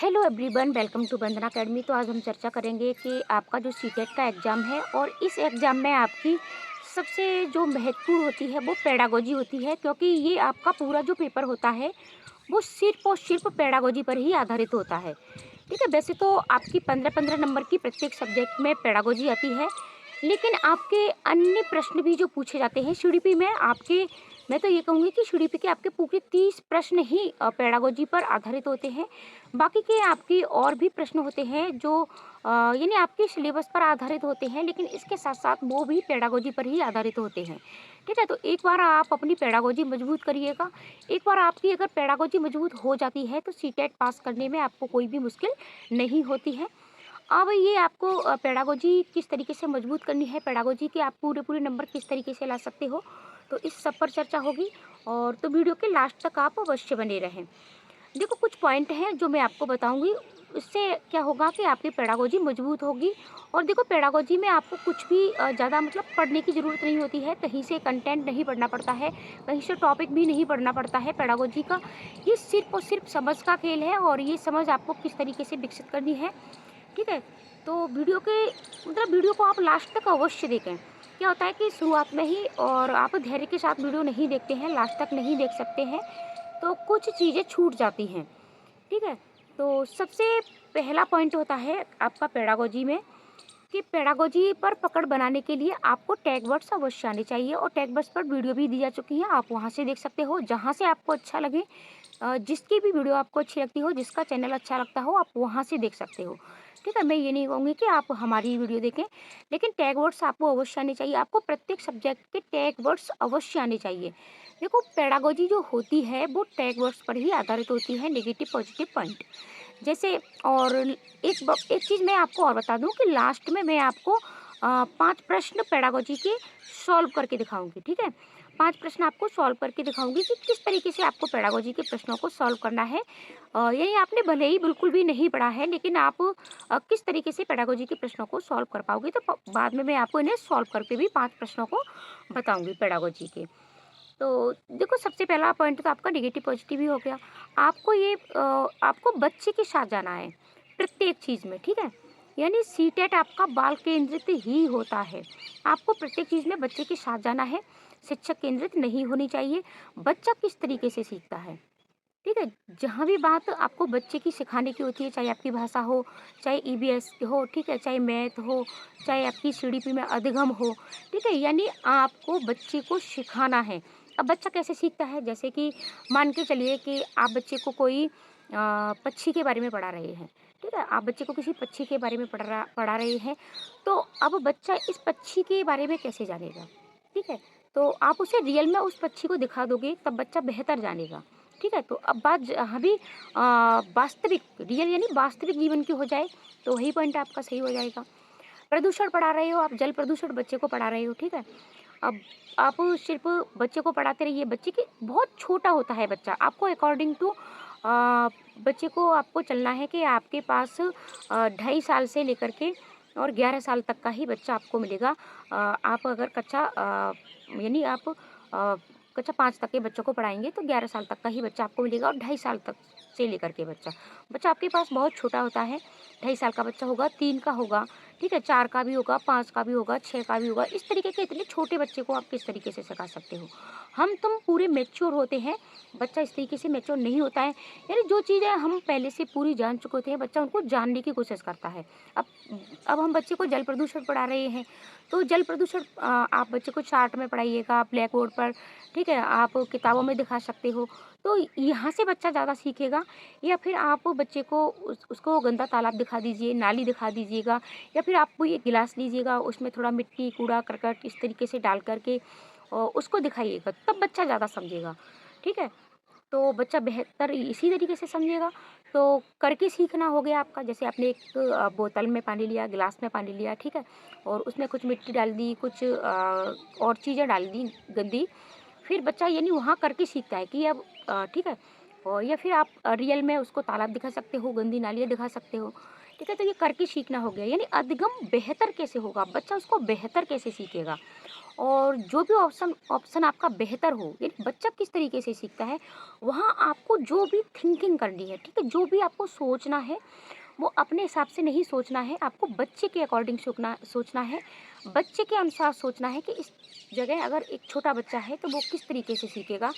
Hello everyone, welcome to Bandana academy. तो आज हम चर्चा करेंगे कि आपका जो सीटेट का एग्ज़ाम है और इस एग्ज़ाम में आपकी सबसे जो महत्वपूर्ण होती है वो पेडागोजी होती है, क्योंकि ये आपका पूरा जो पेपर होता है वो सिर्फ और सिर्फ पेडागोजी पर ही आधारित होता है। ठीक है, वैसे तो आपकी 15-15 नंबर की प्रत्येक सब्जेक्ट में पेडागोजी आती है, लेकिन आपके अन्य प्रश्न भी जो पूछे जाते हैं सीडीपी में आपके, मैं तो ये कहूँगी कि सीडीपी के आपके पूरे 30 प्रश्न ही पेडागोजी पर आधारित होते हैं। बाकी के आपके और भी प्रश्न होते हैं जो यानी आपके सिलेबस पर आधारित होते हैं, लेकिन इसके साथ-साथ वो भी पेडागोजी पर ही आधारित होते हैं। ठीक है? तो एक बार आप अपनी पेडागोजी मजबूत करिएगा। एक बार आपकी अगर पेडागोजी मजबूत हो जाती है तो सीटेट पास करने में आपको कोई भी मुश्किल नहीं होती है। अब ये आपको पेडागोजी किस तरीके से मजबूत करनी है, पेडागोजी के आप पूरे-पूरे नंबर किस तरीके से ला सकते हो, तो इस सब पर चर्चा होगी। और तो वीडियो के लास्ट तक आप अवश्य बने रहें। देखो, कुछ पॉइंट हैं जो मैं आपको बताऊँगी, उससे क्या होगा कि आपकी पेडागोजी मजबूत होगी। और देखो, पेडागोजी में आपको कुछ भी ज़्यादा मतलब पढ़ने की ज़रूरत नहीं होती है, कहीं से कंटेंट नहीं पढ़ना पड़ता है, कहीं से टॉपिक भी नहीं पढ़ना पड़ता है पेडागोजी का। ये सिर्फ़ और सिर्फ़ समझ का खेल है और ये समझ आपको किस तरीके से विकसित करनी है, ठीक है? तो वीडियो के मतलब वीडियो को आप लास्ट तक अवश्य देखें। क्या होता है कि शुरुआत में ही और आप धैर्य के साथ वीडियो नहीं देखते हैं, लास्ट तक नहीं देख सकते हैं, तो कुछ चीज़ें छूट जाती हैं, ठीक है? तो सबसे पहला पॉइंट होता है आपका पेडागोजी में कि पेडागोजी पर पकड़ बनाने के लिए आपको टैग वर्ड्स अवश्य आने चाहिए, और टैग वर्ड्स पर वीडियो भी दी जा चुकी है, आप वहाँ से देख सकते हो, जहाँ से आपको अच्छा लगे। जिसकी भी वीडियो आपको अच्छी लगती हो, जिसका चैनल अच्छा लगता हो, आप वहाँ से देख सकते हो। ठीक है, मैं ये नहीं कहूँगी कि आप हमारी वीडियो देखें, लेकिन टैग वर्ड्स आपको अवश्य आने चाहिए। आपको प्रत्येक सब्जेक्ट के टैग वर्ड्स अवश्य आने चाहिए। देखो, पेडागोजी जो होती है वो टैग वर्ड्स पर ही आधारित होती है, नेगेटिव पॉजिटिव पॉइंट जैसे। और एक चीज़ मैं आपको और बता दूँ कि लास्ट में मैं आपको 5 प्रश्न पेडागोजी के सॉल्व करके दिखाऊँगी, ठीक है? 5 प्रश्न आपको सॉल्व करके दिखाऊँगी कि किस तरीके से आपको पेडागोजी के प्रश्नों को सॉल्व करना है। यानी आपने भले ही बिल्कुल भी नहीं पढ़ा है, लेकिन आप किस तरीके से पेडागोजी के प्रश्नों को सॉल्व कर पाओगे, तो बाद में मैं आपको इन्हें सॉल्व करके भी 5 प्रश्नों को बताऊँगी पेडागोजी के। तो देखो, सबसे पहला पॉइंट तो आपका नेगेटिव पॉजिटिव ही हो गया। आपको बच्चे के साथ जाना है प्रत्येक चीज़ में, ठीक है? यानी सीटेट आपका बाल केंद्रित ही होता है। आपको प्रत्येक चीज़ में बच्चे के साथ जाना है, शिक्षक केंद्रित नहीं होनी चाहिए। बच्चा किस तरीके से सीखता है, ठीक है? जहाँ भी बात आपको बच्चे की सिखाने की होती है, चाहे आपकी भाषा हो, चाहे ईवीएस हो, ठीक है? चाहे मैथ हो, चाहे आपकी सीडीपी में अधिगम हो, ठीक है? यानी आपको बच्चे को सिखाना है। अब बच्चा कैसे सीखता है? जैसे कि मान के चलिए कि आप बच्चे को कोई पक्षी के बारे में पढ़ा रहे हैं, ठीक है? आप बच्चे को किसी पक्षी के बारे में पढ़ा रहे हैं, तो अब बच्चा इस पक्षी के बारे में कैसे जानेगा, ठीक है? तो आप उसे रियल में उस पक्षी को दिखा दोगे, तब बच्चा बेहतर जानेगा। ठीक है? तो अब बात जहाँ भी वास्तविक रियल यानी वास्तविक जीवन की हो जाए, तो वही पॉइंट आपका सही हो जाएगा। प्रदूषण पढ़ा रहे हो आप, जल प्रदूषण बच्चे को पढ़ा रहे हो, ठीक है? अब आप सिर्फ़ बच्चे को पढ़ाते रहिए, बच्चे के बहुत छोटा होता है बच्चा, आपको अकॉर्डिंग टू बच्चे को आपको चलना है कि आपके पास 2.5 साल से लेकर के और 11 साल तक का ही बच्चा आपको मिलेगा। आप अगर यानी आप कक्षा 5 तक के बच्चों को पढ़ाएँगे तो 11 साल तक का ही बच्चा आपको मिलेगा, और 2.5 साल तक से लेकर के बच्चा आपके पास बहुत छोटा होता है। 2.5 साल का बच्चा होगा, 3 का होगा, ठीक है? 4 का भी होगा, 5 का भी होगा, 6 का भी होगा। इस तरीके के इतने छोटे बच्चे को आप किस तरीके से सिखा सकते हो? हम तुम पूरे मैच्योर होते हैं, बच्चा इस तरीके से मैच्योर नहीं होता है। यानी जो चीज़ें हम पहले से पूरी जान चुके होते हैं, बच्चा उनको जानने की कोशिश करता है। अब अब हम बच्चे को जल प्रदूषण पढ़ा रहे हैं, तो जल प्रदूषण आप बच्चे को चार्ट में पढ़ाइएगा, ब्लैक बोर्ड पर, ठीक है? आप किताबों में दिखा सकते हो, तो यहाँ से बच्चा ज़्यादा सीखेगा। या फिर आप बच्चे को उसको गंदा तालाब दिखा दीजिए, नाली दिखा दीजिएगा, या फिर आप कोई एक गिलास लीजिएगा, उसमें थोड़ा मिट्टी, कूड़ा-करकट इस तरीके से डाल कर के उसको दिखाइएगा, तब बच्चा ज़्यादा समझेगा, ठीक है? तो बच्चा बेहतर इसी तरीके से समझेगा। तो करके सीखना हो गया आपका। जैसे आपने एक बोतल में पानी लिया, गिलास में पानी लिया, ठीक है? और उसमें कुछ मिट्टी डाल दी, कुछ और चीज़ें डाल दी गंदी, फिर बच्चा यानी वहाँ करके सीखता है कि अब ठीक है? और या फिर आप रियल में उसको तालाब दिखा सकते हो, गंदी नालियाँ दिखा सकते हो, ठीक है? तो ये करके सीखना हो गया, यानी अधिगम बेहतर कैसे होगा, बच्चा उसको बेहतर कैसे सीखेगा। और जो भी ऑप्शन ऑप्शन आपका बेहतर हो, यानी बच्चा किस तरीके से सीखता है, वहाँ आपको जो भी थिंकिंग करनी है, ठीक है, जो भी आपको सोचना है वो अपने हिसाब से नहीं सोचना है, आपको बच्चे के अकॉर्डिंग सोचना सोचना है, बच्चे के अनुसार सोचना है कि इस जगह अगर एक छोटा बच्चा है तो वो किस तरीके से सीखेगा,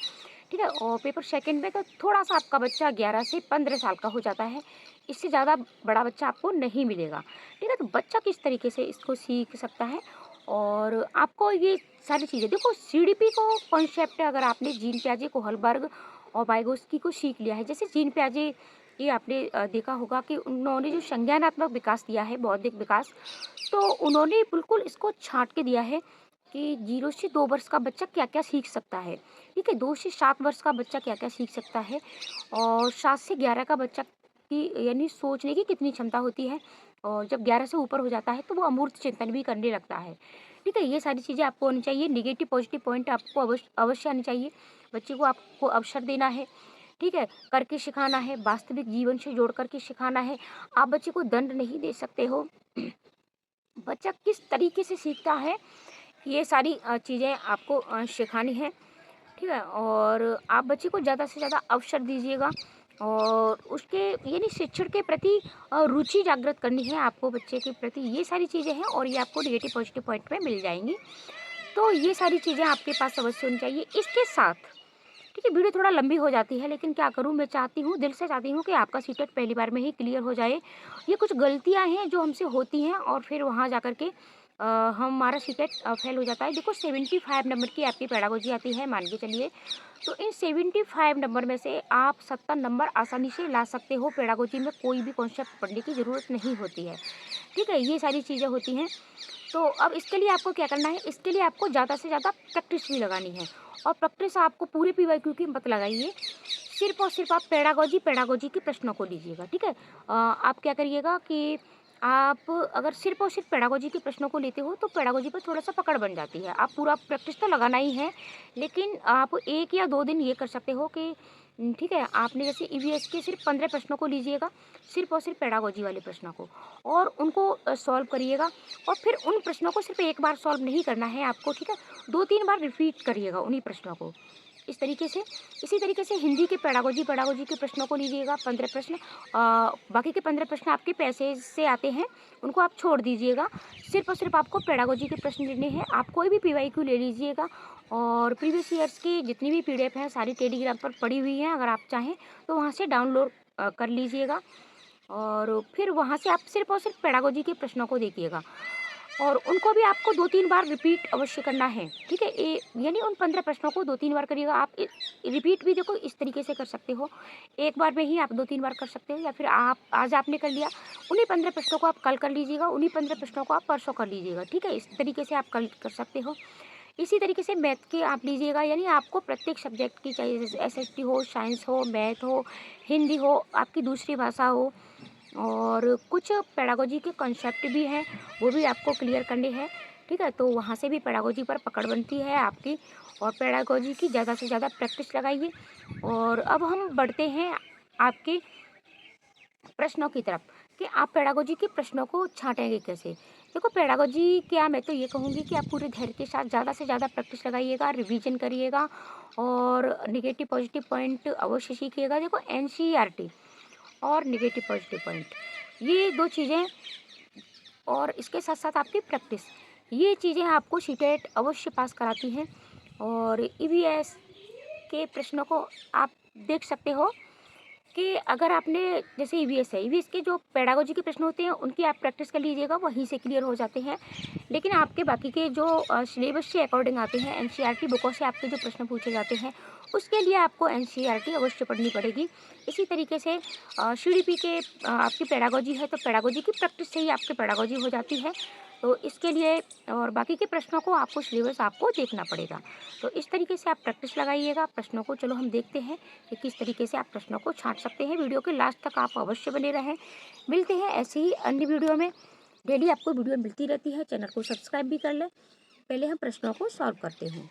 ठीक है। और पेपर सेकंड में तो थोड़ा-सा आपका बच्चा 11 से 15 साल का हो जाता है, इससे ज़्यादा बड़ा बच्चा आपको नहीं मिलेगा, ठीक है। तो बच्चा किस तरीके से इसको सीख सकता है और आपको ये सारी चीज़ें देखो, सीडीपी को कॉन्सेप्ट अगर आपने जीन पियाजे, कोहलबर्ग और वाइगोत्स्की को सीख लिया है, जैसे जीन पियाजे ये आपने देखा होगा कि उन्होंने जो संज्ञानात्मक विकास दिया है, बौद्धिक विकास, तो उन्होंने बिल्कुल इसको छाँट के दिया है कि 0 से 2 वर्ष का बच्चा क्या-क्या सीख सकता है, ठीक है? 2 से 7 वर्ष का बच्चा क्या-क्या सीख सकता है और 7 से 11 का बच्चा की यानी सोचने की कितनी क्षमता होती है और जब 11 से ऊपर हो जाता है तो वो अमूर्त चिंतन भी करने लगता है, ठीक है? ये सारी चीज़ें आपको आनी चाहिए, नेगेटिव पॉजिटिव पॉइंट आपको अवश्य आनी चाहिए। बच्चे को आपको अवसर देना है, ठीक है? करके सिखाना है, वास्तविक जीवन से जोड़ कर के सिखाना है। आप बच्चे को दंड नहीं दे सकते हो। बच्चा किस तरीके से सीखता है, ये सारी चीज़ें आपको सिखानी है, ठीक है? और आप बच्चे को ज़्यादा से ज़्यादा अवसर दीजिएगा और उसके यानी शिक्षण के प्रति रुचि जागृत करनी है आपको बच्चे के प्रति, ये सारी चीज़ें हैं और ये आपको नेगेटिव पॉजिटिव पॉइंट में मिल जाएँगी। तो ये सारी चीज़ें आपके पास अवश्य होनी चाहिए। इसके साथ ठीक है, वीडियो थोड़ा लंबी हो जाती है लेकिन क्या करूँ, मैं चाहती हूँ, दिल से चाहती हूँ कि आपका सीटेट पहली बार में ही क्लियर हो जाए। ये कुछ गलतियाँ हैं जो हमसे होती हैं और फिर वहाँ जा कर के हमारा सीटेट फेल हो जाता है। देखो 75 नंबर की आपकी पेडागोजी आती है मान के चलिए, तो इन 75 नंबर में से आप 70 नंबर आसानी से ला सकते हो। पेडागोजी में कोई भी कॉन्सेप्ट पढ़ने की ज़रूरत नहीं होती है, ठीक है? ये सारी चीज़ें होती हैं। तो अब इसके लिए आपको क्या करना है, इसके लिए आपको ज़्यादा से ज़्यादा प्रैक्टिस भी लगानी है और प्रैक्टिस आपको पूरे पीवाईक्यू की मत लगाइए, सिर्फ़ और सिर्फ़ आप पेडागोजी के प्रश्नों को लीजिएगा, ठीक है? आप क्या करिएगा कि आप अगर सिर्फ़ और सिर्फ़ पेडागोजी के प्रश्नों को लेते हो तो पेडागोजी पर थोड़ा-सा पकड़ बन जाती है। आप पूरा प्रैक्टिस तो लगाना ही है, लेकिन आप 1 या 2 दिन ये कर सकते हो कि ठीक है, आपने जैसे ईवीएस के सिर्फ़ 15 प्रश्नों को लीजिएगा, सिर्फ़ और सिर्फ़ पेडागोजी वाले प्रश्नों को और उनको सॉल्व करिएगा और फिर उन प्रश्नों को सिर्फ़ एक बार सॉल्व नहीं करना है आपको, ठीक है? 2-3 बार रिपीट करिएगा उन्हीं प्रश्नों को। इस तरीके से इसी तरीके से हिंदी के पेडागोजी के प्रश्नों को लीजिएगा 15 प्रश्न। बाकी के 15 प्रश्न आपके पैसेज से आते हैं, उनको आप छोड़ दीजिएगा। सिर्फ़ और सिर्फ़ आपको पेडागोजी के प्रश्न लेने हैं। आप कोई भी पीवाईक्यू ले लीजिएगा और प्रीवियस ईयर्स की जितनी भी पीडीएफ हैं सारी टेलीग्राम पर पड़ी हुई हैं, अगर आप चाहें तो वहाँ से डाउनलोड कर लीजिएगा और फिर वहाँ से आप सिर्फ़ और सिर्फ़ पेडागोजी के प्रश्नों को देखिएगा और उनको भी आपको 2-3 बार रिपीट अवश्य करना है, ठीक है? यानी उन 15 प्रश्नों को 2-3 बार करिएगा। आप रिपीट भी देखो इस तरीके से कर सकते हो, एक बार में ही आप 2-3 बार कर सकते हो या फिर आप आज आपने कर लिया, उन्हीं 15 प्रश्नों को आप कल कर लीजिएगा, उन्हीं 15 प्रश्नों को आप परसों कर लीजिएगा, ठीक है? इस तरीके से आप कल कर सकते हो। इसी तरीके से मैथ के आप लीजिएगा, यानी आपको प्रत्येक सब्जेक्ट की, चाहे एसएसटी हो, साइंस हो, मैथ हो, हिंदी हो, आपकी दूसरी भाषा हो और कुछ पेडागोजी के कॉन्सेप्ट भी हैं, वो भी आपको क्लियर करने हैं, ठीक है? तो वहाँ से भी पेडागोजी पर पकड़ बनती है आपकी और पेडागोजी की ज़्यादा से ज़्यादा प्रैक्टिस लगाइए। और अब हम बढ़ते हैं आपके प्रश्नों की तरफ कि आप पेडागोजी के प्रश्नों को छाँटेंगे कैसे? देखो पेडागोजी क्या, मैं तो ये कहूँगी कि आप पूरे धैर्य के साथ ज़्यादा से ज़्यादा प्रैक्टिस लगाइएगा, रिवीजन करिएगा और नेगेटिव पॉजिटिव पॉइंट अवश्य सीखिएगा। देखो एनसीईआरटी और नेगेटिव पॉजिटिव पॉइंट, ये 2 चीज़ें और इसके साथ-साथ आपकी प्रैक्टिस, ये चीज़ें आपको सीटेट अवश्य पास कराती हैं। और ईवीएस के प्रश्नों को आप देख सकते हो कि अगर आपने जैसे ईवीएस है, ईवीएस के जो पेडागोजी के प्रश्न होते हैं उनकी आप प्रैक्टिस कर लीजिएगा, वहीं से क्लियर हो जाते हैं। लेकिन आपके बाकी के जो सिलेबस के अकॉर्डिंग आते हैं, एनसीईआरटी बुकों से आपके जो प्रश्न पूछे जाते हैं, उसके लिए आपको एनसीईआरटी अवश्य पढ़नी पड़ेगी। इसी तरीके से सीडीपी के आपकी पेडागोजी है तो पेडागोजी की प्रैक्टिस से ही आपकी पेडागोजी हो जाती है। तो इसके लिए और बाकी के प्रश्नों को आपको सिलेबस आपको देखना पड़ेगा। तो इस तरीके से आप प्रैक्टिस लगाइएगा प्रश्नों को। चलो हम देखते हैं कि किस तरीके से आप प्रश्नों को छाँट सकते हैं। वीडियो के लास्ट तक आप अवश्य बने रहें। मिलते हैं ऐसे ही अन्य वीडियो में। डेली आपको वीडियो मिलती रहती है, चैनल को सब्सक्राइब भी कर लें। पहले हम प्रश्नों को सॉल्व करते हैं।